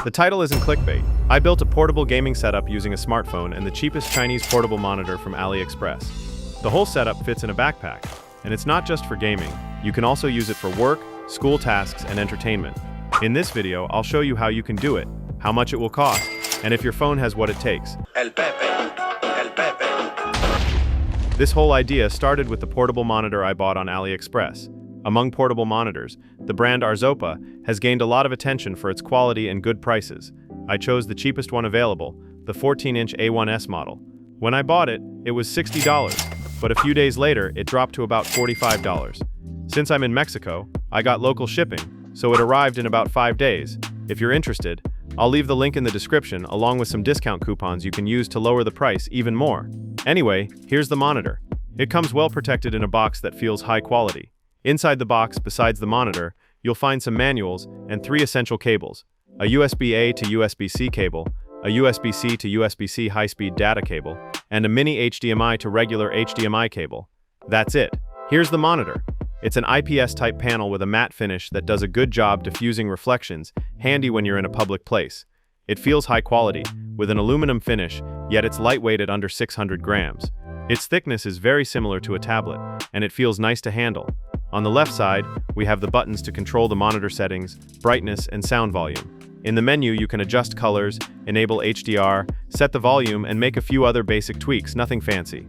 The title isn't clickbait. I built a portable gaming setup using a smartphone and the cheapest Chinese portable monitor from AliExpress. The whole setup fits in a backpack, and it's not just for gaming. You can also use it for work, school tasks, and entertainment. In this video, I'll show you how you can do it, how much it will cost, and if your phone has what it takes. This whole idea started with the portable monitor I bought on AliExpress. Among portable monitors, the brand Arzopa has gained a lot of attention for its quality and good prices. I chose the cheapest one available, the 14-inch A1S model. When I bought it, it was $60, but a few days later, it dropped to about $45. Since I'm in Mexico, I got local shipping, so it arrived in about 5 days. If you're interested, I'll leave the link in the description along with some discount coupons you can use to lower the price even more. Anyway, here's the monitor. It comes well protected in a box that feels high quality. Inside the box, besides the monitor, you'll find some manuals and 3 essential cables: a USB-A to USB-C cable, a USB-C to USB-C high-speed data cable, and a mini HDMI to regular HDMI cable. That's it. Here's the monitor. It's an IPS-type panel with a matte finish that does a good job diffusing reflections, handy when you're in a public place. It feels high quality, with an aluminum finish, yet it's lightweight at under 600 grams. Its thickness is very similar to a tablet, and it feels nice to handle. On the left side, we have the buttons to control the monitor settings, brightness, and sound volume. In the menu, you can adjust colors, enable HDR, set the volume, and make a few other basic tweaks, nothing fancy.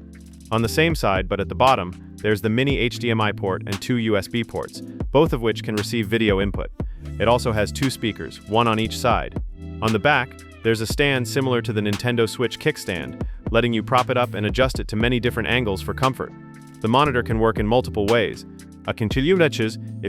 On the same side, but at the bottom, there's the mini HDMI port and 2 USB ports, both of which can receive video input. It also has 2 speakers, one on each side. On the back, there's a stand similar to the Nintendo Switch kickstand, letting you prop it up and adjust it to many different angles for comfort. The monitor can work in multiple ways. If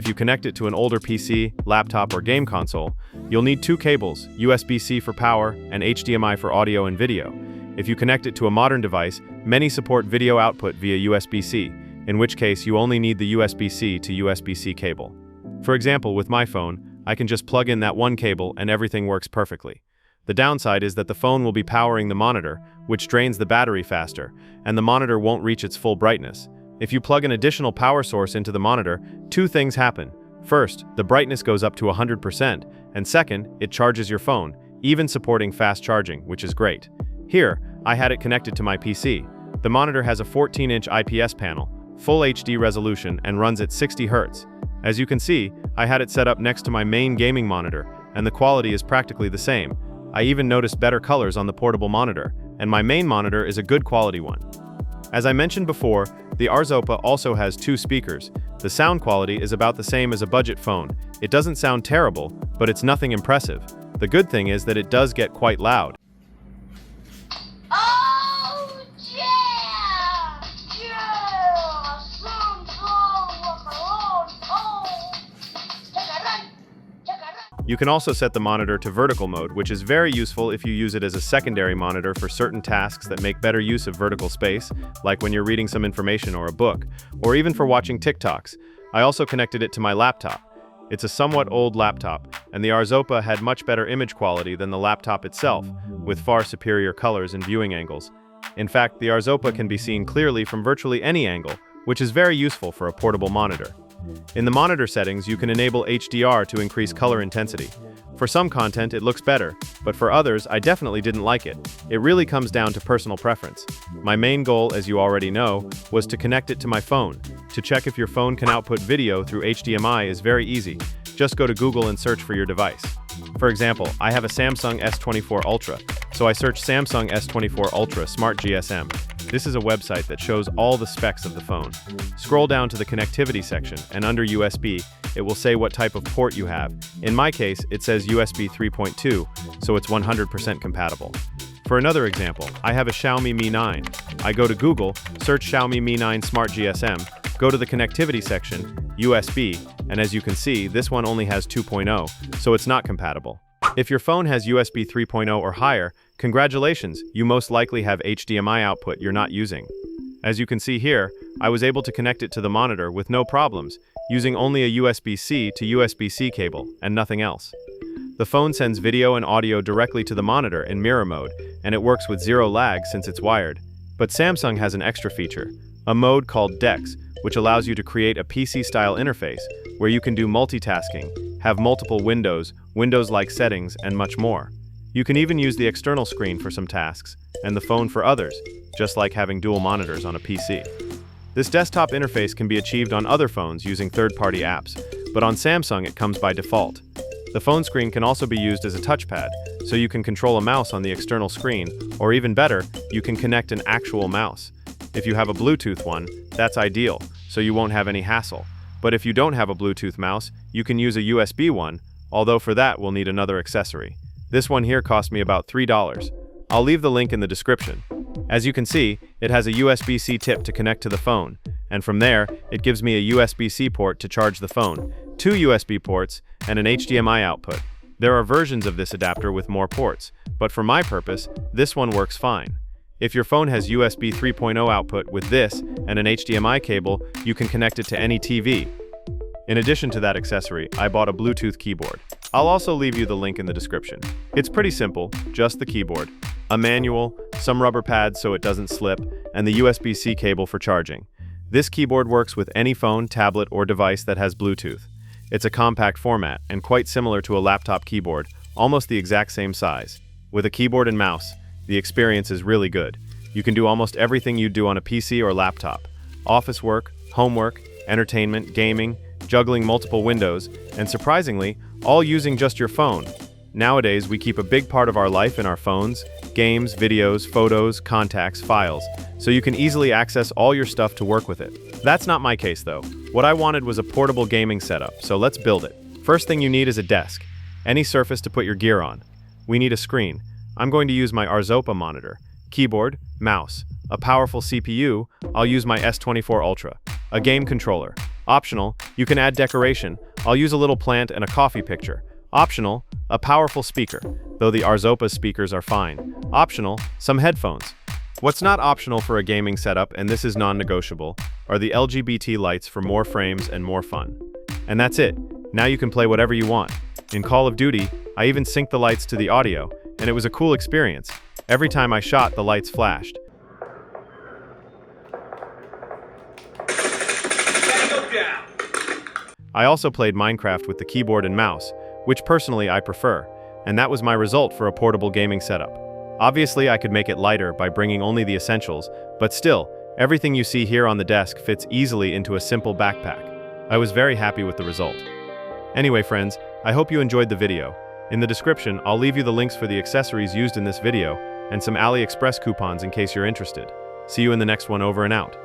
you connect it to an older PC, laptop, or game console, you'll need 2 cables, USB-C for power and HDMI for audio and video. If you connect it to a modern device, many support video output via USB-C, in which case you only need the USB-C to USB-C cable. For example, with my phone, I can just plug in that one cable and everything works perfectly. The downside is that the phone will be powering the monitor, which drains the battery faster, and the monitor won't reach its full brightness. If you plug an additional power source into the monitor, 2 things happen. First, the brightness goes up to 100%, and second, it charges your phone, even supporting fast charging, which is great. Here, I had it connected to my PC. The monitor has a 14-inch IPS panel, full HD resolution, and runs at 60 Hz. As you can see, I had it set up next to my main gaming monitor, and the quality is practically the same. I even noticed better colors on the portable monitor, and my main monitor is a good quality one. As I mentioned before, the Arzopa also has 2 speakers. The sound quality is about the same as a budget phone. It doesn't sound terrible, but it's nothing impressive. The good thing is that it does get quite loud. You can also set the monitor to vertical mode, which is very useful if you use it as a secondary monitor for certain tasks that make better use of vertical space, like when you're reading some information or a book, or even for watching TikToks. I also connected it to my laptop. It's a somewhat old laptop, and the Arzopa had much better image quality than the laptop itself, with far superior colors and viewing angles. In fact, the Arzopa can be seen clearly from virtually any angle, which is very useful for a portable monitor. In the monitor settings, you can enable HDR to increase color intensity. For some content, it looks better, but for others, I definitely didn't like it. It really comes down to personal preference. My main goal, as you already know, was to connect it to my phone. To check if your phone can output video through HDMI is very easy. Just go to Google and search for your device. For example, I have a Samsung S24 Ultra, so I search Samsung S24 Ultra Smart GSM. This is a website that shows all the specs of the phone. Scroll down to the connectivity section, and under USB, it will say what type of port you have. In my case, it says USB 3.2, so it's 100% compatible. For another example, I have a Xiaomi Mi 9. I go to Google, search Xiaomi Mi 9 Smart GSM, go to the connectivity section, USB, and as you can see, this one only has 2.0, so it's not compatible. If your phone has USB 3.0 or higher, congratulations, you most likely have HDMI output you're not using. As you can see here, I was able to connect it to the monitor with no problems, using only a USB-C to USB-C cable and nothing else. The phone sends video and audio directly to the monitor in mirror mode, and it works with 0 lag since it's wired. But Samsung has an extra feature, a mode called DeX, which allows you to create a PC-style interface where you can do multitasking, have multiple windows-like settings, and much more. You can even use the external screen for some tasks, and the phone for others, just like having dual monitors on a PC. This desktop interface can be achieved on other phones using third-party apps, but on Samsung it comes by default. The phone screen can also be used as a touchpad, so you can control a mouse on the external screen, or even better, you can connect an actual mouse. If you have a Bluetooth one, that's ideal, so you won't have any hassle. But if you don't have a Bluetooth mouse, you can use a USB one, although for that we'll need another accessory. This one here cost me about $3. I'll leave the link in the description. As you can see, it has a USB-C tip to connect to the phone, and from there, it gives me a USB-C port to charge the phone, 2 USB ports, and an HDMI output. There are versions of this adapter with more ports, but for my purpose, this one works fine. If your phone has USB 3.0 output with this and an HDMI cable, you can connect it to any TV. In addition to that accessory, I bought a Bluetooth keyboard. I'll also leave you the link in the description. It's pretty simple, just the keyboard, a manual, some rubber pads so it doesn't slip, and the USB-C cable for charging. This keyboard works with any phone, tablet, or device that has Bluetooth. It's a compact format and quite similar to a laptop keyboard, almost the exact same size. With a keyboard and mouse, the experience is really good. You can do almost everything you'd do on a PC or laptop. Office work, homework, entertainment, gaming, juggling multiple windows, and surprisingly, all using just your phone. Nowadays, we keep a big part of our life in our phones, games, videos, photos, contacts, files, so you can easily access all your stuff to work with it. That's not my case though. What I wanted was a portable gaming setup, so let's build it. First thing you need is a desk, any surface to put your gear on. We need a screen. I'm going to use my Arzopa monitor, keyboard, mouse, a powerful CPU, I'll use my S24 Ultra, a game controller. Optional, you can add decoration, I'll use a little plant and a coffee picture. Optional, a powerful speaker, though the Arzopa speakers are fine. Optional, some headphones. What's not optional for a gaming setup, and this is non-negotiable, are the LGBT lights for more frames and more fun. And that's it. Now you can play whatever you want. In Call of Duty, I even synced the lights to the audio, and it was a cool experience. Every time I shot, the lights flashed. I also played Minecraft with the keyboard and mouse, which personally I prefer, and that was my result for a portable gaming setup. Obviously, I could make it lighter by bringing only the essentials, but still, everything you see here on the desk fits easily into a simple backpack. I was very happy with the result. Anyway, friends, I hope you enjoyed the video. In the description, I'll leave you the links for the accessories used in this video and some AliExpress coupons in case you're interested. See you in the next one. Over and out.